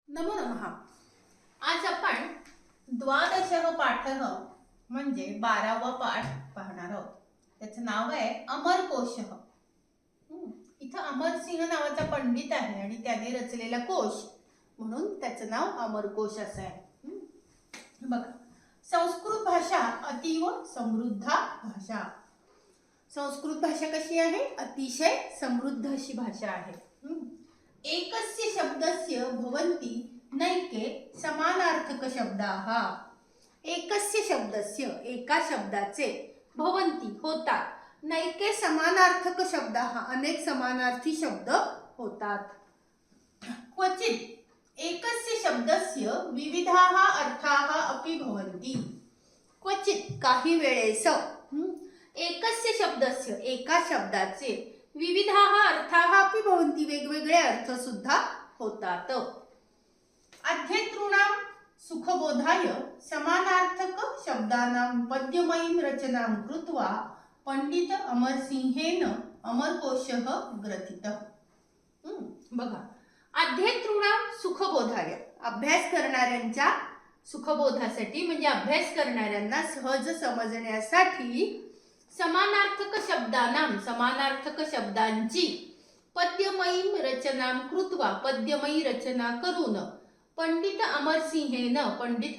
नमो नमः. आज आपण द्वादशः पाठः म्हणजे 12वा पाठ पाहणार आहोत. त्याचं नाव आहे अमरकोशः. इथं अमरसिंह नावाचा पंडित आहे आणि त्याने रचलेला कोश म्हणून त्याचं नाव अमरकोश असं आहे. बघा, संस्कृत भाषा अतीव समृद्ध भाषा. संस्कृत भाषा कशी आहे? अतिशय समृद्ध अशी भाषा आहे. एकस्य शब्दस्य भवन्ति नैके समानार्थक शब्दाः. एकस्य शब्दस्य एका शब्दाचे भवन्ति होतात नैके समानार्थक शब्दाः अनेक समानार्थी शब्द होतात. क्वचित एकस्य शब्दस्य विविधाः अर्थाः अपि भवन्ति. क्वचित काही वेळेस एकस्य शब्दस्य एका शब्दाचे विविधाः अर्थाः अपि भवन्ति वेगवेगळे अर्थ सुद्धा होतात. अध्येतॄणां सुखबोधाय समानार्थक शब्दानां पद्यमयीं रचनां कृत्वा पंडित अमरसिंहेन अमरकोशः ग्रथितः. बघा, अध्येतॄणां सुखबोधाय अभ्यास करणाऱ्यांच्या सुखबोधासाठी म्हणजे अभ्यास करणाऱ्यांना सहज समजण्यासाठी समानार्थक शब्दानां समानार्थक शब्दांची पद्यमयीं रचनां कृत्वा पद्यमयी रचना करून पंडित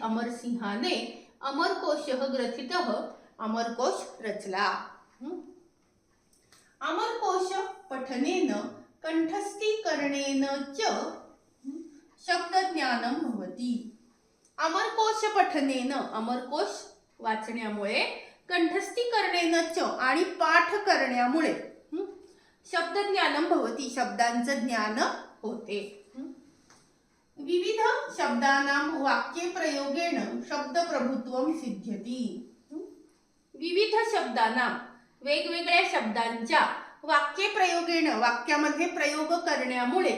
अमरसिंहाने अमरकोशः ग्रथितः अमरकोश रचला. अमरकोश पठनेन कंठस्थीकरणेन च शब्दज्ञानं भवति. अमरकोश पठनेन अमरकोश वाचण्यामुळे कंठस्थीकरणेन च आणि पाठ करण्यामुळे शब्दज्ञानं भवति शब्दांचं ज्ञान होते. विविध शब्दानां वाक्ये प्रयोगेण शब्दप्रभुत्वं सिद्ध्यति. विविध शब्दानां वेगवेगळ्या शब्दांच्या वाक्ये प्रयोगेण वाक्यामध्ये प्रयोग करण्यामुळे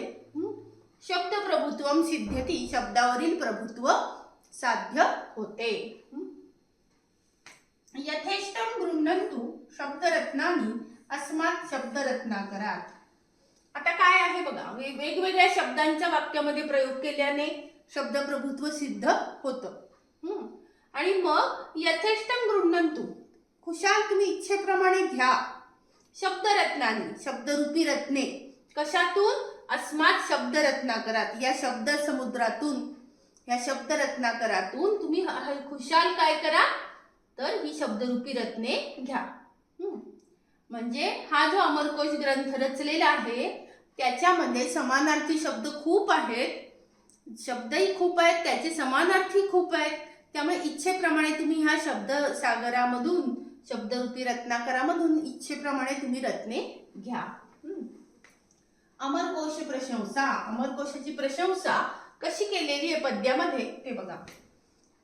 शब्दप्रभुत्वं सिद्ध्यति शब्दावरील प्रभुत्व साध्य होते. यथेष्टं गृह्णन्तु शब्दरत्नानि अस्मात् शब्दरत्नाकरात. आता काय आहे बघा, वेगवेगळ्या शब्दांच्या वाक्यामध्ये प्रयोग केल्याने शब्दप्रभुत्व सिद्ध होतं. आणि मग यथेष्टं गृह्णन्तु खुशाल तुम्ही इच्छेप्रमाणे घ्या शब्दरत्नानि शब्दरूपी रत्ने. कशातून? अस्मात् शब्दरत्नाकरात या शब्द समुद्रातून या शब्दरत्नाकरातून तुम्ही खुशाल काय करा तर ही शब्दरूपी रत्ने घ्या. म्हणजे हा जो अमरकोश ग्रंथ रचलेला आहे त्याच्यामध्ये समानार्थी शब्द खूप आहेत, शब्दही खूप आहेत, त्याचे समानार्थी खूप आहेत. त्यामुळे इच्छेप्रमाणे तुम्ही ह्या शब्द सागरामधून शब्दरूपी रत्नाकरामधून इच्छेप्रमाणे तुम्ही रत्ने घ्या. अमरकोश प्रशंसा. अमरकोशाची प्रशंसा कशी केलेली आहे पद्यामध्ये ते बघा.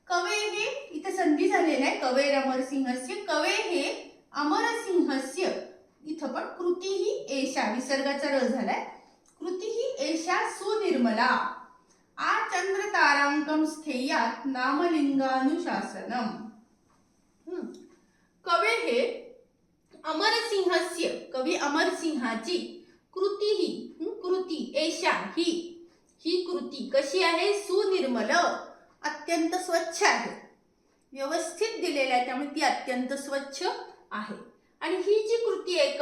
कवे हे इथे संधी झालेला आहे कवेर अमरसिंहस्य. कवे हे अमरसिंहस्य इथं पण कृती ही एषा विसर्गाचा र झालाय. कृती ही एषा सुनिर्मला आ चंद्र तारांकम स्थेयात नामलिंगानुशासनम. कवे हे अमरसिंहस्य कवी अमरसिंहाची कृती ही कृती एषा ही कृती कशी आहे? सुनिर्मल अत्यंत स्वच्छ आहे, व्यवस्थित दिलेलं आहे त्यामुळे ती अत्यंत स्वच्छ आहे. आणि ही जी कृती आहे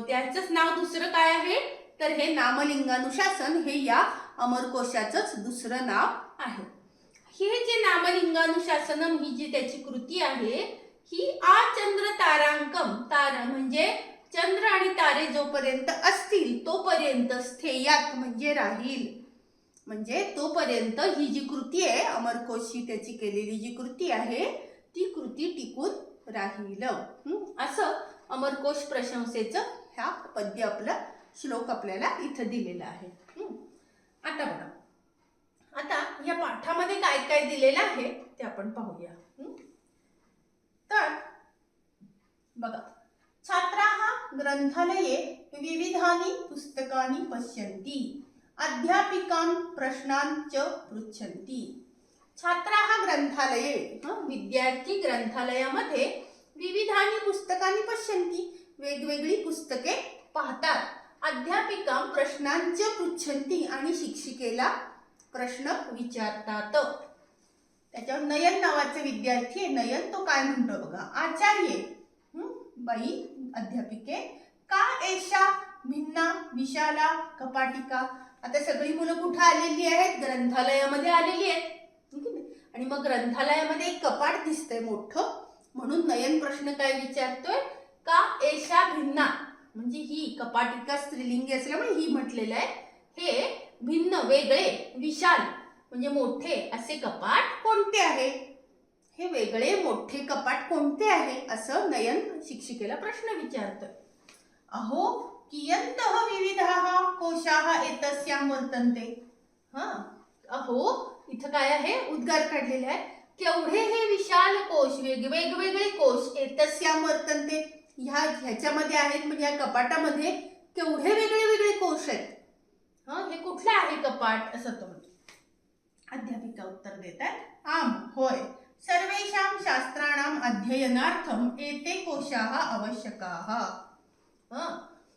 त्याचंच नाव दुसरं काय आहे तर हे नामलिंगानुशासन हे या अमरकोशाचंच दुसरं नाव आहे. हे जे नामलिंगानुशासनम ही जी त्याची कृती आहे ही आ चंद्र तारांकम तारा म्हणजे चंद्र आणि तारे जोपर्यंत असतील तोपर्यंत स्थेयात म्हणजे राहील म्हणजे तोपर्यंत ही जी कृती आहे अमरकोशी त्याची केलेली जी कृती आहे ती कृती टिकून राहील. असं अमरकोश प्रशंसेचं ह्या पद्य आपलं श्लोक आपल्याला इथं दिलेला आहे. आता बघा, आता या पाठामध्ये काय काय दिलेलं आहे ते आपण पाहूया. तर बघा, छात्राः ग्रंथालये विविधानि पुस्तकानि पश्यन्ति अध्यापिकां प्रश्नान् च पृच्छन्ति. छात्राः ग्रंथालये विद्यार्थी ग्रंथालयामध्ये विविधानि पुस्तकानि पश्यन्ति वेगवेगळी पुस्तके पाहतात. अध्यापिका प्रश्नांच पृच्छन्ति आणि शिक्षिकेला प्रश्न विचारतात. त्याच्यावर नयन नावाचे विद्यार्थी आहे. नयन तो काय म्हणतो बघा. आचार्य बाई अध्यापिके का एषा भिन्ना विशाला कपाटिका. आता सगळी मुलं कुठं आलेली आहेत? ग्रंथालयामध्ये आलेली आहेत. आणि मग ग्रंथालयामध्ये एक कपाट दिसतंय मोठं, म्हणून नयन प्रश्न काय विचारतोय, का एषा भिन्ना म्हणजे ही कपाटिका स्त्रीलिंगी असल्यामुळे ही म्हटलेलं आहे. हे भिन्न वेगळे, विशाल म्हणजे मोठे असे कपाट कोणते आहे? हे वेगळे मोठे कपाट कोणते आहे असं नयन शिक्षिकेला प्रश्न विचारतोय. अहो कियन्तः विविधाः कोशाः एतस्यां वर्तन्ते. अहो इथं काय आहे? उद्गार काढलेले आहे. केवढे हे विशाल कोश, वेगवेगळे कोश एतस्यां वर्तन्ते ह्याच्यामध्ये आहेत, म्हणजे या कपाटामध्ये केवढे वेगळे कोश आहेत. हे कुठलं आहे कपाट असं तो म्हणतो. अध्यापिका उत्तर देतात. आम होय, सर्वेषां शास्त्राणां अध्ययनार्थम एते कोशाः आवश्यकाः.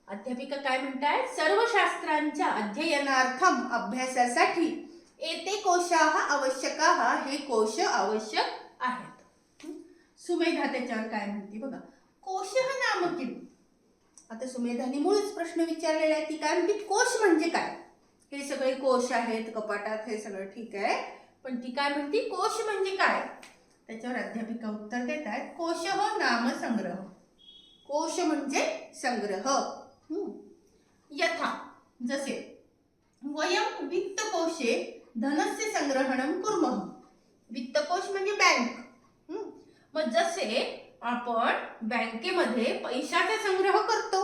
अध्यापिका काय म्हणतात? सर्व शास्त्रांच्या अध्ययनार्थम अभ्यासासाठी एते कोशाः आवश्यकाः हे कोश आवश्यक आहेत. सुमेधा त्याच्यावर काय म्हणते बघा. कोशः नाम किम. आता सुमेधाने मूळच प्रश्न विचारलेला आहे. ती काय म्हणते? कोश म्हणजे काय? हे सगळे कोश आहेत कपाटात, हे सगळं ठीक आहे, पण ती काय म्हणते? कोश म्हणजे काय? त्याच्यावर अध्यापिका उत्तर देतात. कोशः नाम संग्रह. कोश म्हणजे संग्रह. यथा जसे वयम वित्तकोशे धनस्य संग्रहणं कुर्मः. वित्तकोश म्हणजे बँक. मग जसे आपण बँकेमध्ये पैशाचा संग्रह करतो,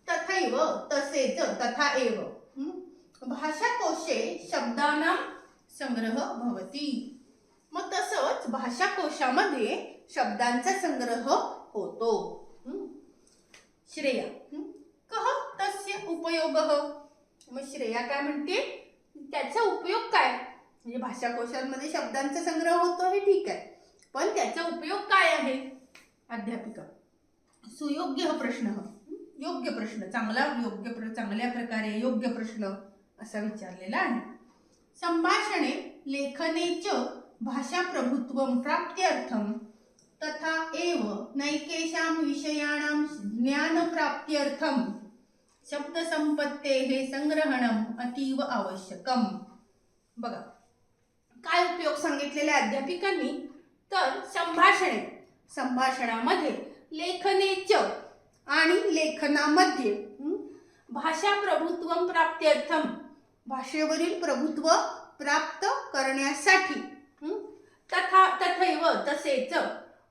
तथैव तसेच तथा एव भाषाकोशे शब्दानां संग्रह भवति. मग तसंच भाषाकोशामध्ये शब्दांचा संग्रह होतो. श्रेया कह तस्य उपयोगः. मग श्रेया काय म्हणते? त्याचा उपयोग काय? म्हणजे भाषाकोशांमध्ये शब्दांचा संग्रह होतो हे ठीक आहे, पण त्याचा उपयोग काय आहे? अध्यापिका सुयोग्य प्रश्न, योग्य प्रश्न, चांगल्या प्रकारे योग्य प्रश्न असा विचारलेला आहे. संभाषणे लेखने च भाषा प्रभुत्वं प्राप्त्यर्थं तथा एव नैकेषां विषयाणां ज्ञान प्राप्त्यर्थं शब्द संपत्तेः संग्रहणं अतीव आवश्यकम. बघा काय उपयोग सांगितलेले अध्यापिकांनी. तर संभाषणामध्ये लेखने च आणि लेखनामध्ये भाषा प्रभुत्वं प्राप्त्यर्थं भाषेवरील प्रभुत्व प्राप्त करण्यासाठी तथैव तसेच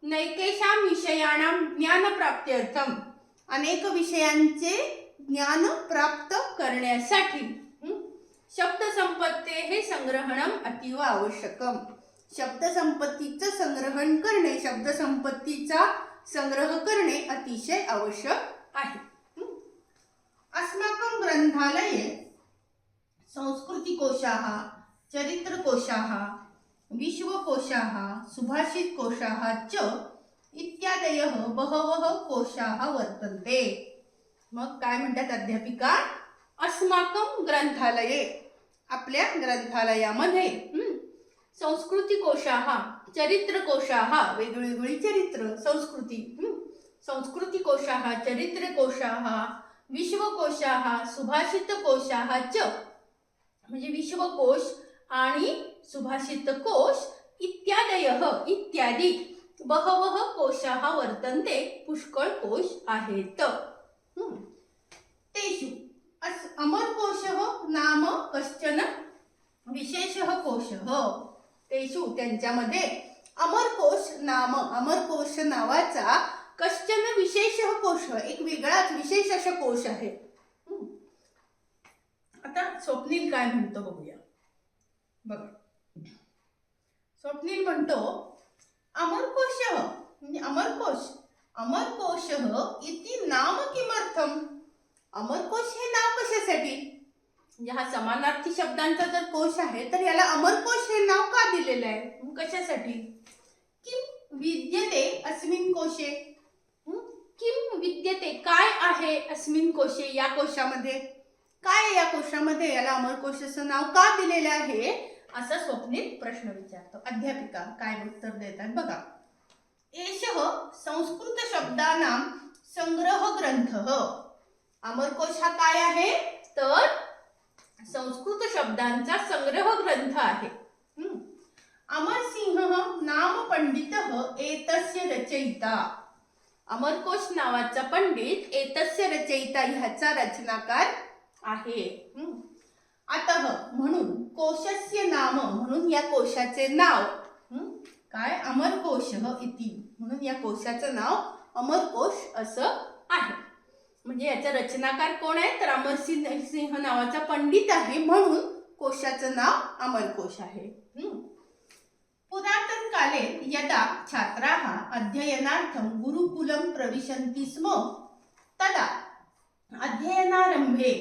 नैकेषां विषयाणां ज्ञानप्राप्त्यर्थं अनेक विषयांचे ज्ञान प्राप्त करण्यासाठी शब्दसंपत्तेः संग्रहणं अतीव आवश्यकम. शब्दसंपत्तीचं संग्रहण करणे, शब्दसंपत्तीचा संग्रह करणे अतिशय आवश्यक आहे. अस्माकं ग्रंथालये संस्कृतिकोशाः, चरित्रकोशाः, विश्वकोशाः, सुभाषितकोशाः च इत्यादयः बहवः कोशाः वर्तन्ते. मग काय म्हणतात अध्यापिका? अस्माकं ग्रंथालये आपल्या ग्रंथालयामध्ये संस्कृतिकोशाः, चरित्रकोशाः वेगवेगळी चरित्र संस्कृतिकोशाः, चरित्रकोशाः, विश्वकोशाः, सुभाषितकोशाः च म्हणजे विश्वकोश आणि सुभाषितकोश इत्यादयः इत्यादी बहवः कोशाः वर्तन्ते पुष्कळ कोश आहेत. तेषु अमरकोशः नाम कश्चन विशेषः कोशः. तेषु त्यांच्यामध्ये अमरकोश नावाचा कश्चन विशेषः कोश, एक वेगळाच विशेष असा कोश आहे. आता स्वप्नील काय म्हणतो बघूया. बघा स्वप्नील म्हणतो अमरकोशः म्हणजे अमरकोशः इति नाम किमर्थम. अमरकोश हे नाव कशासाठी? म्हणजे हा समानार्थी शब्दांचा जर कोश आहे तर याला अमरकोश हे नाव का दिलेलं आहे? कशासाठी? किम विद्यते अस्मिन् कोशे. किम विद्यते काय आहे अस्मिन् कोशे या कोशामध्ये. काय या कोशामध्ये, याला अमरकोशाचं नाव का दिलेलं आहे, असा स्वप्नील प्रश्न विचारतो. अध्यापिका काय उत्तर देतात बघा. एषः संस्कृत शब्दानां संग्रह ग्रंथः. अमरकोश हा काय आहे, तर संस्कृत शब्दांचा संग्रह ग्रंथ आहे. अमरसिंह नाम पंडितः एतस्य रचयिता. अमरकोश नावाचा पंडित एतस्य रचयिता ह्याचा रचनाकार आहे. अतः म्हणून कोशस्य नाम, म्हणून या कोशाचे नाव काय, अमरकोशः इति, म्हणून या कोशाचं नाव अमरकोश असं आहे. म्हणजे याचा रचनाकार कोण आहे, तर अमरसिंह नावाचा पंडित आहे, म्हणून कोशाचं नाव अमरकोश आहे. पुरातन काले यदा छात्राः अध्ययनार्थं गुरुकुलं प्रविशन्ति स्म तदा अध्ययनारंभे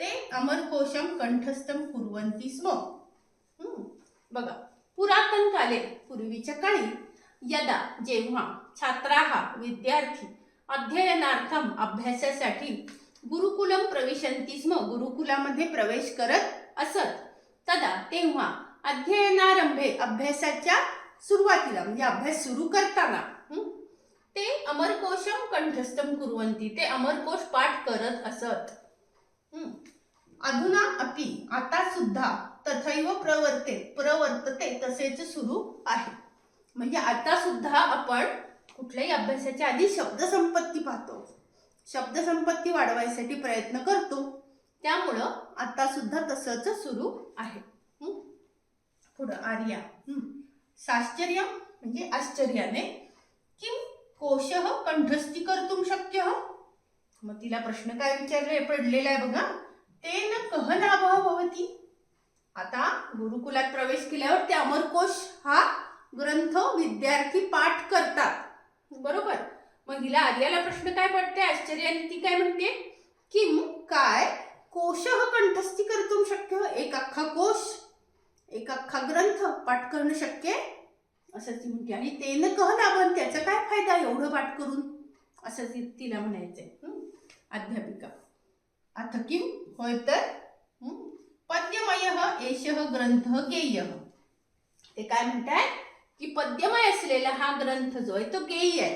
ते अमरकोशं कंठस्थं कुर्वन्ति स्म. बघा, पुरातन काले, पूर्वीच्या काळी, यदा जेव्हा, छात्राः विद्यार्थी, अध्ययनार्थम अभ्यासासाठी, गुरुकुलम प्रविशन्ति स्म गुरुकुलामध्ये प्रवेश करत असत, तदा तेव्हा, अध्ययनारंभे अभ्यासाच्या सुरुवातीला, म्हणजे अभ्यास सुरू करताना, ते अमरकोशम कंठस्थम कुर्वन्ति, ते अमरकोश पाठ करत असत. अधुना अपि, आता सुद्धा, तथैव प्रवर्तते तसेच सुरू आहे. म्हणजे आता सुद्धा आपण कुठल्याही अभ्यासाच्या आधी शब्दसंपत्ती पाहतो, शब्दसंपत्ती वाढवायसाठी प्रयत्न करतो, त्यामुळं आता सुद्धा तसंच सुरू आहे. पुढं आर्या. साश्चर्यम म्हणजे आश्चर्याने, किम कोशः कंठस्थी कर्तुं शक्यः. मग तिला प्रश्न काय पडलेला आहे बघा. तेन कः लाभः भवति. आता गुरुकुलात प्रवेश केल्यावर ते अमरकोश हा ग्रंथ विद्यार्थी पाठ करतात, बरोबर. मग हिला आर्याला प्रश्न काय पडते, आश्चर्याने ती काय म्हणते, किम काय, कोशः कंठस्थी कर्तुं शक्यः, एक अख्खा कोश, एक अख्खा ग्रंथ पाठ करणं शक्य असं ती म्हणते. आणि तेन कह लाभन, त्याचा काय फायदा एवढं पाठ करून, असं तिला म्हणायचंय. अध्यापिका. अथ किम, होय तर, पद्यमयः एषः ग्रंथः गेयः. ते काय म्हणतात की पद्यमय असलेला हा ग्रंथ जो आहे तो गेय आहे.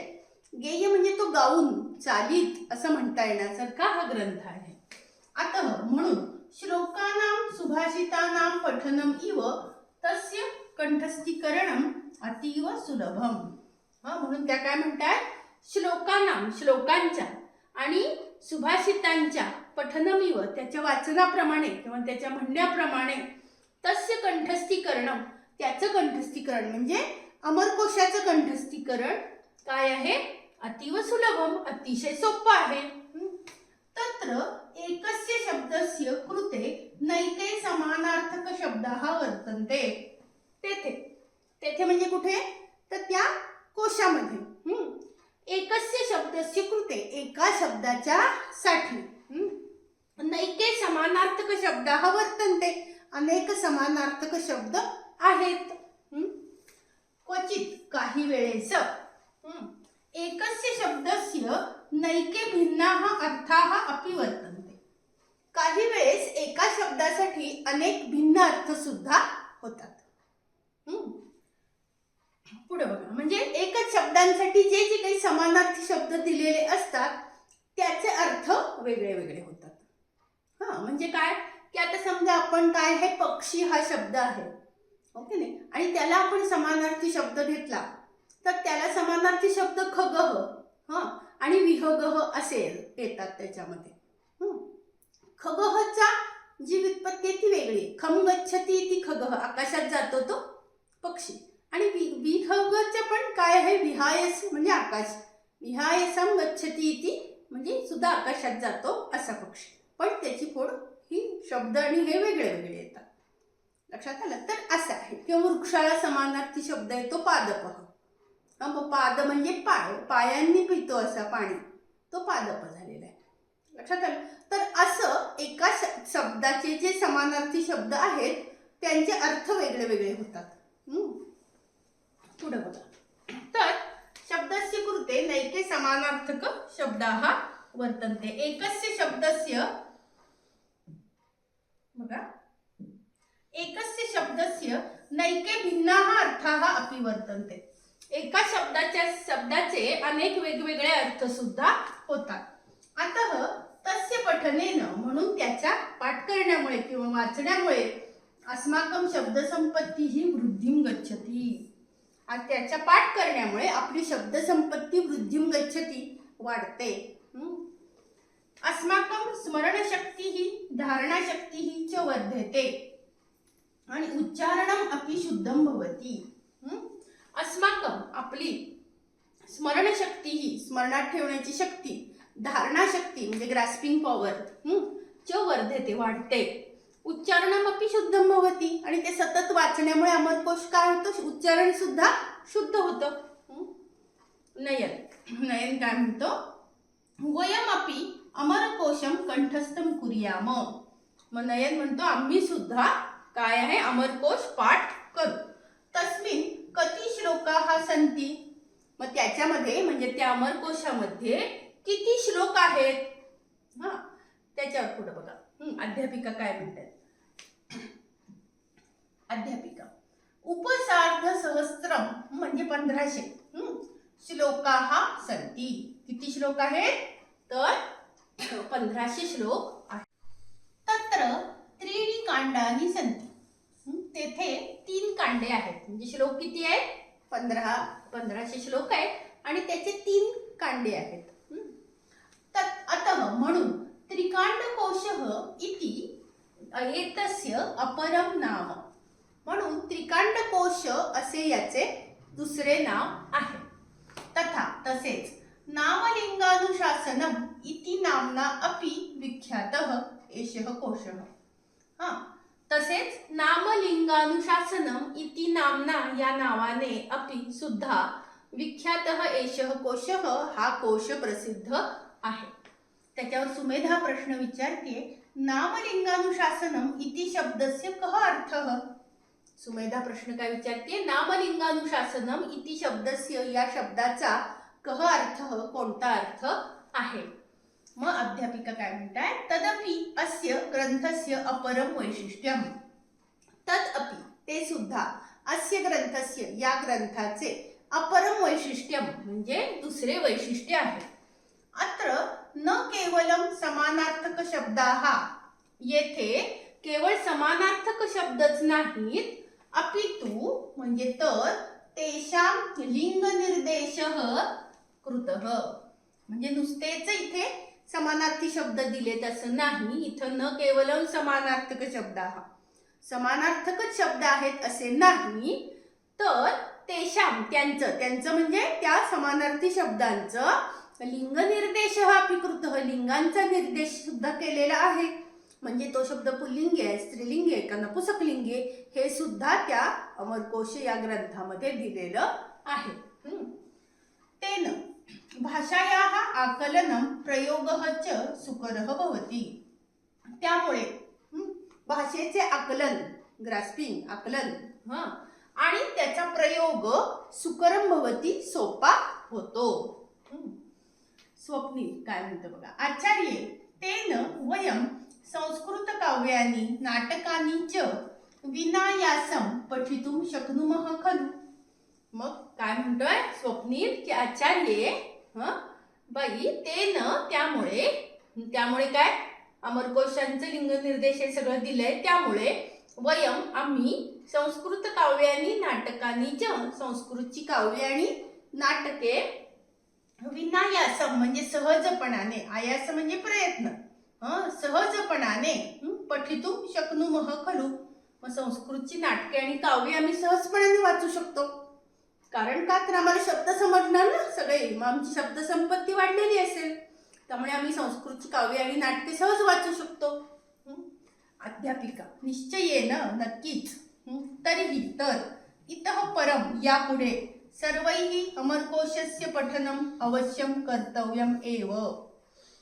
गेय म्हणजे तो गाऊन, चालीत असं म्हणता येण्यासारखा हा ग्रंथ आहे. अतः म्हणून, श्लोकानां सुभाषितानां पठनम इव तस्य कंठस्थीकरणम अतीव सुलभम. म्हणून त्या काय म्हणतात, श्लोकानां, श्लोकांच्या, आणि सुभाषितांच्या, पठनमिव त्याच्या वाचनाप्रमाणे किंवा त्याच्या म्हणण्याप्रमाणे, तस्य कंठस्थीकरणम त्याचं कंठस्थीकरण म्हणजे अमरकोशाचं कंठस्थीकरण काय आहे, अतीव सुलभम अतिशय सोपं आहे. तत्र एकस्य शब्दस्य कृते नैके समानार्थक शब्दाः वर्तन्ते. तेथे म्हणजे कुठे, तर त्या कोशामध्ये एकस्य शब्दस्य कृते एका शब्दाच्या साठी नैके समानार्थक शब्दाः वर्तन्ते अनेक समानार्थक शब्द आहेत. क्वचित काही वेळेस एकस्य शब्दस्य नैके भिन्नाः अर्थाः अपि वर्तन्ते. काही वेळेस एका शब्दासाठी अनेक भिन्न अर्थ सुद्धा होतात. पुढे बघा, म्हणजे एकच शब्दांसाठी जे जे काही समानार्थी शब्द दिलेले असतात त्याचे अर्थ वेगळे वेगळे होतात. म्हणजे काय की आता समजा आपण काय आहे, पक्षी हा शब्द आहे, ओके नाही, आणि त्याला आपण समानार्थी शब्द घेतला तर त्याला समानार्थी शब्द खगः आणि विहगः असे येतात त्याच्यामध्ये. खगःचा जी व्युत्पत्ती ती वेगळी, खम गच्छति इति खगः, आकाशात जातो तो पक्षी, आणि विहगचे पण काय आहे, विहायस म्हणजे आकाश, विहायसम गच्छति इति म्हणजे सुद्धा आकाशात जातो असा पक्षी, पण त्याची फोड ही शब्द आणि हे वेगळे वेगळे येतात. लक्षात आलं. तर असं आहे. किंवा वृक्षाला समानार्थी शब्द आहे तो पादपः. पाद म्हणजे पाय, पायांनी पितो असा पाणी, तो पादप झालेला आहे. लक्षात आलं. तर असं एका शब्दाचे जे समानार्थी शब्द आहेत त्यांचे अर्थ वेगळे वेगळे होतात. पुढे बघा. तर शब्दस्य कृते नैके समानार्थक शब्दाः वर्तन्ते. एकस्य शब्दस्य बघा, एकस्य शब्दस्य नैके भिन्नाः अर्थाः अपि वर्तन्ते. एका शब्दाचे अनेक वेगवेगळे अर्थ सुद्धा होतात. अतः तस्य पठनेन, म्हणून त्याच्या पाठ करण्यामुळे किंवा वाचण्यामुळे अस्माकं शब्दसंपत्ती ही वृद्धिं गच्छति. त्याच्या पाठ करण्यामुळे आपली शब्दसंपत्ती वृद्धिं गच्छति, वाढते. अस्माकं स्मरणशक्तिः धारणाशक्तिः च वर्धते आणि उच्चारणम अपि शुद्धं भवति. अस्माकं आपली स्मरणशक्ती ही स्मरणात ठेवण्याची शक्ती, धारणाशक्ती म्हणजे ग्रास्पिंग पॉवर च वर्धते, वाढते. उच्चारणम अपि शुद्धं भवति आणि ते सतत वाचण्यामुळे अमरकोश काय होतं, उच्चारण सुद्धा शुद्ध होतं. नयन काय म्हणतो, वयमपि अमरकोशम कंठस्थं कुर्याम. मग नयन म्हणतो आम्ही सुद्धा काय आहे, अमरकोश पाठ करू. तस्मिन् कति श्लोकाः सन्ति. मग त्याच्यामध्ये म्हणजे त्या अमरकोशामध्ये किती श्लोक आहेत. त्याच्यावर पुढे बघा, अध्यापिका काय म्हणतात. अध्यापिका, उपसार्ध सहस्त्रम म्हणजे 1500 श्लोकाः सन्ति. किती श्लोक आहेत, तर 1500 श्लोक आहेत. तत्र त्रीणि कांडानि सन्ति. तेथे 3 कांडे आहेत. म्हणजे श्लोक किती आहेत, 1500 श्लोक आहेत आणि त्याचे 3 कांडे आहेत. अतः म्हणून त्रिकांडकोशः इति एतस्य अपरम नाम. म्हणून त्रिकांडकोश असे याचे दुसरे नाव आहे. तथा तसेच नामलिंगानुशासनम इति नामना अपि विख्यातः एषः कोशः. तसेच नामलिंगानुशासनम इति नामना या नावाने अपि सुद्धा विख्यातः एषः कोशः, हा कोश प्रसिद्ध आहे. त्याच्यावर सुमेधा प्रश्न विचारते, नामलिंगानुशासनम इति शब्दस्य कः अर्थः. सुमेधा प्रश्न काय विचारते, नामलिंगानुशासनम इति शब्दस्य, या शब्दाचा कः अर्थः, कोणता अर्थ आहे. मग अध्यापिका काय म्हणतात, तदपि अस्य ग्रंथस्य अपरम वैशिष्ट्यम. तदपि ते सुद्धा अस्य ग्रंथस्य, या ग्रंथाचे अपरम वैशिष्ट्यम म्हणजे दुसरे वैशिष्ट्य आहे. अत्र न केवलम समानार्थक शब्दाः, येथे केवळ समानार्थक शब्दच नाहीत, अपितु म्हणजे तर तेषां लिंग निर्देशः कृतः. म्हणजे नुसतेच इथे समानार्थी शब्द दिलेत असं नाही. इथं न केवलम समानार्थक शब्दाः, समानार्थकच शब्द आहेत असे नाही, तर तेषां त्यांचं म्हणजे त्या समानार्थी शब्दांचं लिंग निर्देश अपि कृतः, लिंगांचा निर्देश सुद्धा केलेला आहे. म्हणजे तो शब्द पुल्लिंगी आहे, स्त्रीलिंगी आहे का नपुंसकलिंगी आहे, हे सुद्धा त्या अमरकोश या ग्रंथामध्ये दिलेलं आहे. तेन भाषायाः आकलनं प्रयोगः च सुकरः भवति. त्यामुळे भाषेचे आकलन, ग्रास्पिंग, आकलन आणि त्याचा प्रयोग सुकरम भवति, सोपा होतो. स्वप्नील काय म्हणतो बघा, आचार्य तेन वयम संस्कृत काव्यानि नाटकानि च विनायासं पठितुं शक्नुमः खलु. मग काय म्हणतोय स्वप्नील की आचार्य बाई तेन त्यामुळे काय, अमरकोशांचं लिंग निर्देश हे सगळं दिलंय. त्यामुळे वयम आम्ही संस्कृत काव्यानि नाटकानि च, संस्कृतची काव्ये आणि नाटके विनायासम म्हणजे सहजपणाने, आयास म्हणजे प्रयत्न, सहजपणाने पठितुं शक्नुमः खलु. मग संस्कृतची नाटके आणि काव्ये आम्ही सहजपणाने वाचू शकतो. कारण का, तर आम्हाला शब्द समजणार ना सगळे, मग आमची शब्दसंपत्ती वाढलेली असेल. त्यामुळे आम्ही संस्कृतची काव्ये आणि नाटके सहज वाचू शकतो. अध्यापिका, निश्चयेन, नक्कीच. तरीही तर इतः परम, यापुढे सर्वैः अमरकोशस्य पठनम अवश्यम कर्तव्यम एव.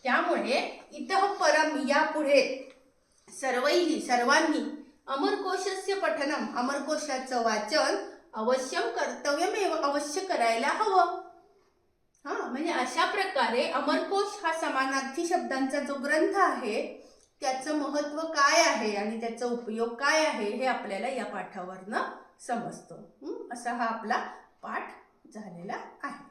त्यामुळे इतः परम, यापुढे सर्वैः सर्वांनी अमरकोशस्य पठनम, अमरकोशाचं वाचन अवश्यम कर्तव्यम एव, अवश्य करायला हवं. म्हणजे अशा प्रकारे अमरकोश हा समानार्थी शब्दांचा जो ग्रंथ आहे त्याचं महत्त्व काय आहे आणि त्याचा उपयोग काय आहे हे आपल्याला या पाठावरनं समजतं. असा हा आपला पाठ झालेला आहे.